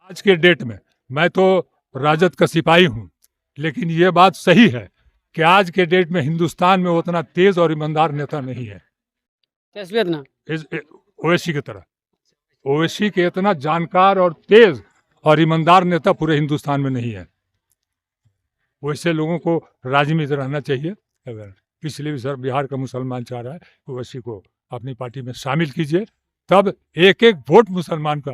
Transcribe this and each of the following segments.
आज के डेट में मैं तो राजद का सिपाही हूँ, लेकिन ये बात सही है कि आज के डेट में हिंदुस्तान में उतना तेज और ईमानदार नेता नहीं है ना ओवैसी की तरह। ओवैसी के इतना जानकार और तेज और ईमानदार नेता पूरे हिंदुस्तान में नहीं है। वैसे लोगों को राजनीति रहना चाहिए। इसलिए भी सर बिहार का मुसलमान चाह रहा है कि ओवैसी को अपनी पार्टी में शामिल कीजिए, तब एक एक वोट मुसलमान का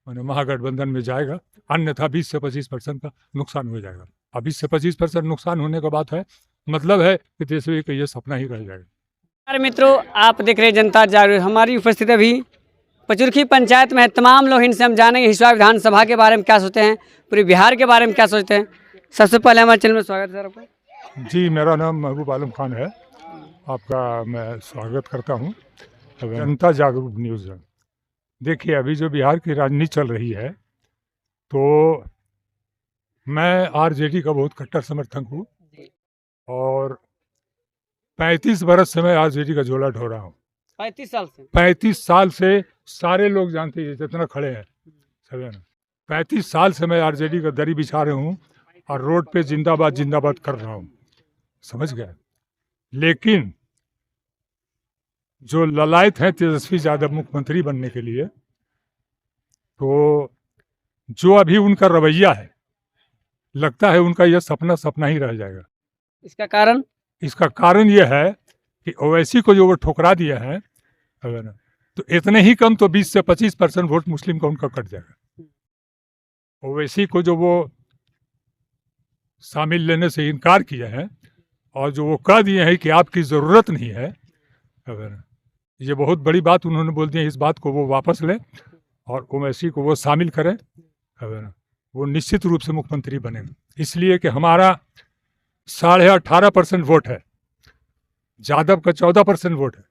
महागठबंधन में जाएगा, अन्यथा 20 से 25% का नुकसान हो जाएगा। अब 20 से 25% नुकसान होने का बात है, मतलब है कि तेजस्वी का ये सपना ही रह जाएगा। अरे मित्रों, आप देख रहे हैं जनता जागरूक। हमारी उपस्थिति अभी पचुरखी पंचायत में है। तमाम लोग इनसे हम जानेंगे हिसार विधानसभा के बारे में क्या सोचते हैं, पूरे बिहार के बारे में क्या सोचते हैं। सबसे पहले हमारे चैनल में स्वागत है सर आपका। जी, मेरा नाम महबूब आलम खान है, आपका मैं स्वागत करता हूँ जनता जागरूक न्यूज़ है। देखिए, अभी जो बिहार की राजनीति चल रही है, तो मैं आरजेडी का बहुत कट्टर समर्थक हूँ और 35 बरस से मैं आरजेडी का झोला ढो रहा हूँ। 35 साल से सारे लोग जानते हैं, जितना खड़े हैं सभी। 35 साल से मैं आरजेडी का दरी बिछा रहा हूँ और रोड पे जिंदाबाद जिंदाबाद कर रहा हूँ, समझ गए। लेकिन जो ललायत हैं तेजस्वी यादव मुख्यमंत्री बनने के लिए, तो जो अभी उनका रवैया है, लगता है उनका यह सपना ही रह जाएगा। इसका कारण यह है कि ओवैसी को जो वो ठुकरा दिया है, तो इतने ही कम तो 20 से 25% वोट मुस्लिम का उनका कट जाएगा। ओवैसी को जो वो शामिल लेने से इनकार किया है और जो वो कह दिए हैं कि आपकी ज़रूरत नहीं है, ये बहुत बड़ी बात उन्होंने बोल दी है। इस बात को वो वापस लें और ओवैसी को वो शामिल करें, वो निश्चित रूप से मुख्यमंत्री बनेंगे। इसलिए कि हमारा 18.5% वोट है, यादव का 14% वोट है,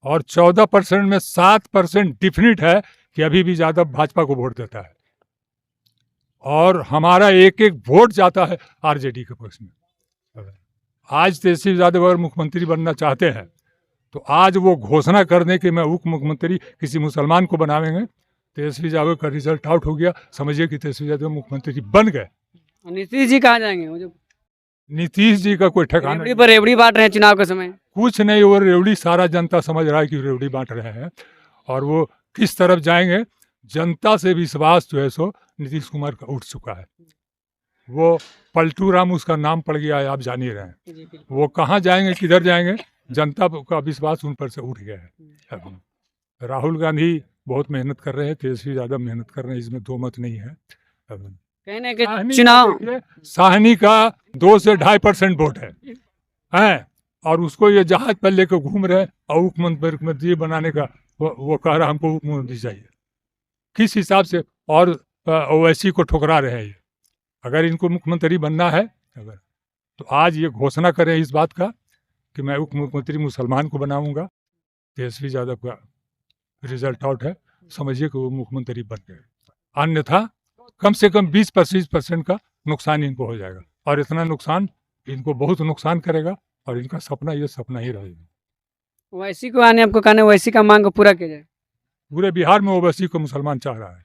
और 14% में 7% डिफिनिट है कि अभी भी यादव भाजपा को वोट देता है, और हमारा एक एक वोट जाता है आरजेडी के पक्ष में। आज तेजस्वी यादव अगर मुख्यमंत्री बनना चाहते हैं, तो आज वो घोषणा कर दें कि मैं उप मुख्यमंत्री किसी मुसलमान को बनावेंगे, तेजस्वी यादव का रिजल्ट आउट हो गया, समझिए कि तेजस्वी यादव मुख्यमंत्री बन गए। नीतीश जी कहाँ जाएंगे? नीतीश जी का कोई ठिकाना रेवड़ी पर रेवड़ी बांट रहे हैं चुनाव के समय। कुछ नहीं, वो रेवड़ी सारा जनता समझ रहा है कि रेवड़ी बांट रहे हैं, और वो किस तरफ जाएंगे, जनता से विश्वास जो है सो नीतीश कुमार का उठ चुका है। वो पलटू राम उसका नाम पड़ गया है, आप जान ही रहे हैं। वो कहाँ जाएंगे, किधर जाएंगे, जनता का विश्वास उन पर से उठ गया है। राहुल गांधी बहुत मेहनत कर रहे हैं, तेजस्वी यादव मेहनत कर रहे हैं, इसमें दो मत नहीं है। कहने के चुनाव साहनी का 2 से 2.5% वोट है, और उसको ये जहाज पर लेकर घूम रहे हैं, और मुख्यमंत्री बनाने का वो कह रहा हमको मुख्यमंत्री चाहिए। किस हिसाब से? और ओवैसी को ठुकरा रहे हैं। अगर इनको मुख्यमंत्री बनना है, तो आज ये घोषणा करें इस बात का कि मैं उप मुख्यमंत्री मुसलमान को बनाऊंगा। तेजस्वी यादव का रिजल्ट आउट है, समझिए कि वो मुख्यमंत्री बन गए, अन्यथा कम से कम 20-25% का नुकसान इनको हो जाएगा, और इतना नुकसान इनको बहुत नुकसान करेगा, और इनका सपना ये सपना ही रहेगा। ओवैसी को आने, आपको कहना ओवैसी का मांग को पूरा किया जाए। पूरे बिहार में ओवैसी को मुसलमान चाह रहा है,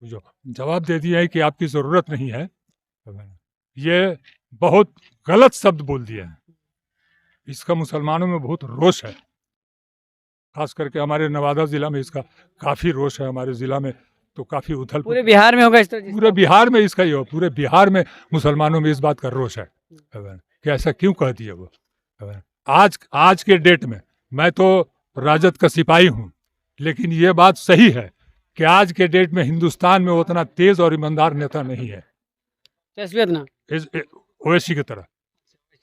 जो जवाब दे दिया है कि आपकी ज़रूरत नहीं है, ये बहुत गलत शब्द बोल दिया है। इसका मुसलमानों में बहुत रोष है, खास करके हमारे नवादा जिला में इसका काफ़ी रोष है। हमारे जिला में तो काफ़ी उथल पूरे बिहार में होगा इस तरह। पूरे बिहार में इसका ही हो, पूरे बिहार में मुसलमानों में इस बात का रोष है कि ऐसा क्यों कह दिया वो। आज के डेट में मैं तो राजद का सिपाही हूँ, लेकिन ये बात सही है कि आज के डेट में हिंदुस्तान में उतना तेज और ईमानदार नेता नहीं है ओवैसी की तरह।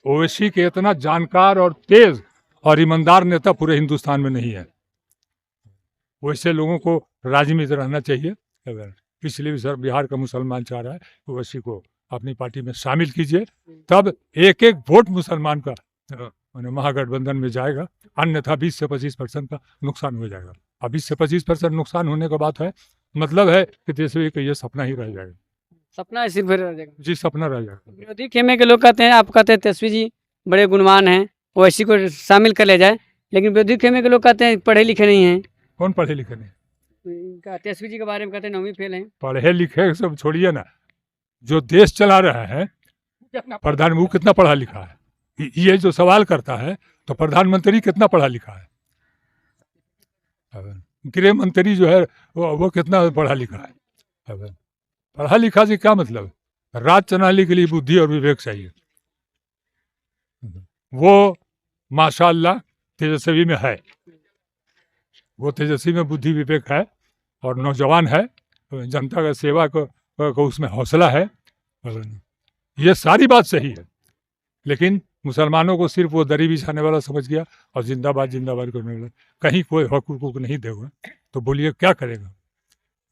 ओवैसी के इतना जानकार और तेज और ईमानदार नेता पूरे हिंदुस्तान में नहीं है। वैसे लोगों को राजनीति रहना चाहिए। इसलिए भी सर बिहार का मुसलमान चाह रहा है कि ओवैसी को अपनी पार्टी में शामिल कीजिए, तब एक एक वोट मुसलमान का महागठबंधन में जाएगा, अन्यथा 20 से 25% का नुकसान हो जाएगा। अब 20 से 25% नुकसान होने का बात है, मतलब है कि तेजस्वी का ये सपना ही रह जाएगा। सपना सिर्फ रह जाएगा। जी, सपना रह जाएगा। विरोधी खेमे के लोग कहते हैं, आप कहते हैं तेजस्वी जी बड़े गुणवान हैं, ओवैसी को शामिल कर ले जाए, लेकिन विरोधी खेमे के लोग कहते हैं पढ़े लिखे नहीं हैं। कौन पढ़े लिखे नहीं? इनका तेजस्वी जी के बारे में कहते हैं 9वीं फेल हैं। पढ़े लिखे सब छोड़िए ना, जो देश चला रहा है प्रधानमंत्री वो कितना पढ़ा लिखा है, ये जो सवाल करता है तो प्रधानमंत्री कितना पढ़ा लिखा है, गृह मंत्री जो है वो कितना पढ़ा लिखा है। पढ़ा लिखा से क्या मतलब, राज चलाने के लिए बुद्धि और विवेक चाहिए। वो माशाअल्लाह तेजस्वी में है, वो तेजस्वी में बुद्धि विवेक है और नौजवान है, जनता का सेवा को उसमें हौसला है। ये सारी बात सही है, लेकिन मुसलमानों को सिर्फ वो दरी बिछाने वाला समझ गया और जिंदाबाद जिंदाबाद करने वाला, कहीं कोई हकूक नहीं देगा तो बोलिए क्या करेगा।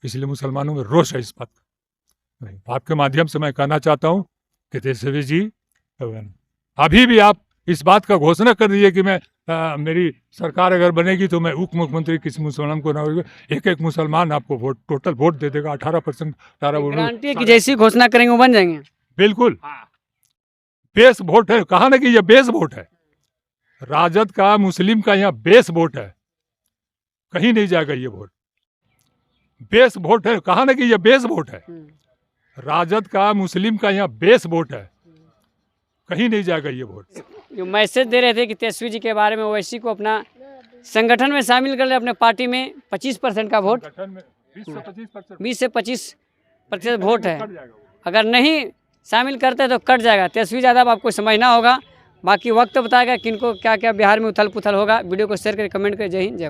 इसलिए मुसलमानों में रोष है इस बात का। आपके माध्यम से मैं कहना चाहता हूँ कि तेजस्वी जी अभी भी आप इस बात का घोषणा कर दीजिए कि मैं मेरी सरकार अगर बनेगी तो मैं उप मुख्यमंत्री किसी मुसलमान को ना होगा, एक मुसलमान आपको वोट टोटल वोट दे देगा, 18% 18 वोट गारंटी है कि जैसी घोषणा करेंगे वो बन जाएंगे। बिल्कुल बेस वोट है, कहा ना कि ये बेस वोट है, राजद का मुस्लिम का यहाँ बेस वोट है, कहीं नहीं जाएगा ये वोट। बेस वोट है, कहा ना कि ये बेस वोट है, राजद का मुस्लिम का यहाँ बेस वोट है, कहीं नहीं जाएगा ये वोट। जो मैसेज दे रहे थे कि तेजस्वी जी के बारे में ओवैसी को अपना संगठन में शामिल कर ले, अपने पार्टी में 25% का वोट, 20 से 25% वोट है, अगर नहीं शामिल करते हैं तो कट जाएगा। तेजस्वी यादव आपको समझना होगा, बाकी वक्त बताएगा किनको क्या क्या बिहार में उथल पुथल होगा। वीडियो को शेयर करें, कमेंट करें। जय हिंद, जय भारत।